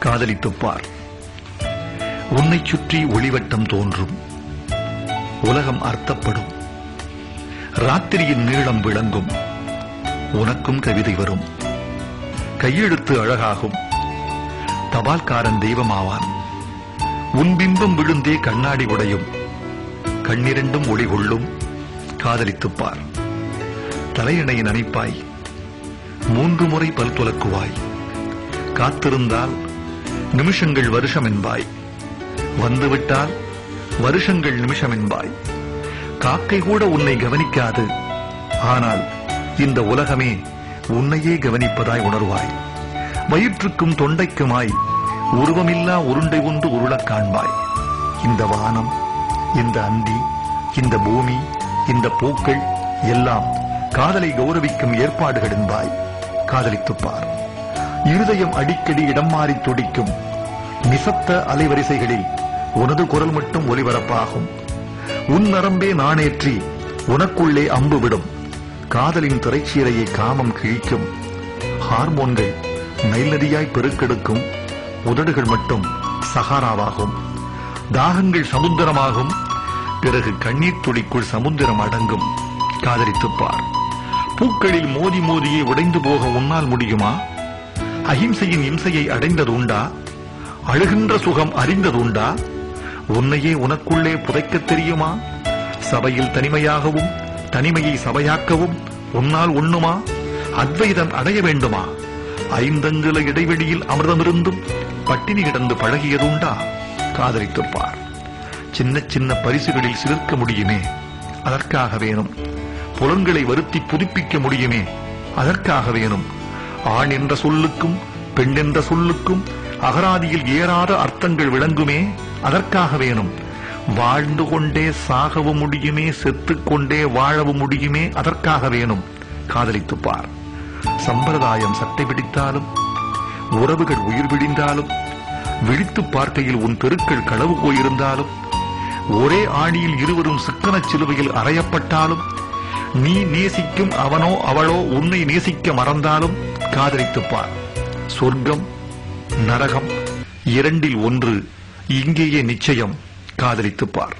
காதலித்துப் பார். உன்னைச் சுற்றி ஒளிவட்டம் தோன்றும், உலகம் அர்த்தப்படும், ராத்திரியின் நீளம் விளங்கும், உனக்கும் கவிதை வரும், கையெழுத்து அழகாகும், தபால்காரன் தெய்வமாவான், உன் பிம்பம் விழுந்தே கண்ணாடி உடையும், கண்ணிரண்டும் ஒளி கொள்ளும். காதலித்துப் பார். தலையணை நனைப்பாய், 3 முறை பல் துலக்குவாய், காத்திருந்தால் நிமிஷங்கள் வருஷம் என்பாய், வந்துவிட்டால் வருஷங்கள் நிமிஷம் என்பாய். காக்கை கூட உன்னை கவனிக்காது, ஆனால் இந்த உலகமே உன்னையே கவனிப்பதாய் உணர்வாய். வயிற்றுக்கும் தொண்டைக்குமாய் உருவமில்லா உருண்டை ஒன்று உருளக் காண்பாய். இந்த வானம், இந்த அந்தி, இந்த பூமி, இந்த பூக்கள் எல்லாம் காதலை கௌரவிக்கும் ஏற்பாடுகள் என்பாய். காதலித்துப் பார். இருதயம் அடிக்கடி இடம் மாறி துடிக்கும், நிசப்த அலைவரிசைகளில் உனது குரல் மட்டும் ஒலிபரப்பாகும். உன் நரம்பே நாணேற்றி உனக்குள்ளே அம்பு விடும், காதலின் திரைச்சீரையை காமம் கிழிக்கும். ஹார்மோன்கள் நைல் நதியாய் பெருக்கெடுக்கும், உதடுகள் மட்டும் சஹாராவாகும். தாகங்கள் சமுத்திரமாகும், பிறகு கண்ணீர் துளிக்குள் சமுத்திரம் அடங்கும். காதலித்துப் பார். பூக்களில் மோதி மோதியே உடைந்து போக உன்னால் முடியுமா? அஹிம்சையின் இம்சையை அடைந்ததுண்டா? அழுகின்ற சுகம் அறிந்ததுண்டா? உன்னையே உனக்குள்ளே புதைக்கத் தெரியுமா? சபையில் தனிமையாகவும் தனிமையை சபையாக்கவும் உன்னால் உண்ணுமா? அத்வைதம் அடைய வேண்டுமா? 5 அங்குல இடைவெளியில் அமிர்தமிருந்தும் பட்டினி கிடந்து பழகியதுண்டா? காதலித்துப் பார். சின்ன சின்ன பரிசுகளில் சிலிர்க்க முடியுமே, அதற்காக வேணும். புலன்களை வருத்தி புதுப்பிக்க முடியுமே, அதற்காக வேணும். ஆண் என்ற சொல்லுக்கும் பெண் என்ற சொல்லுக்கும் அகராதியில் ஏறாத அர்த்தங்கள் விளங்குமே, அதற்காக வேணும். வாழ்ந்து கொண்டே சாகவும் முடியுமே, செத்துக்கொண்டே வாழவும் முடியுமே, அதற்காக வேணும். காதலித்துப் பார். சம்பிரதாயம் சட்டை பிடித்தாலும், உறவுகள் உயிர் பிடிந்தாலும், விழித்துப் பார்க்கையில் உன் தெருக்கள் களவு போயிருந்தாலும், ஒரே ஆணியில் இருவரும் சிக்கனச் சிலுவையில் அறையப்பட்டாலும், நீ நேசிக்கும் அவனோ அவளோ உன்னை நேசிக்க மறந்தாலும் காதலித்துப் பார். சொர்க்கம் நரகம் 2இல் 1 இங்கேயே நிச்சயம். காதலித்துப் பார்.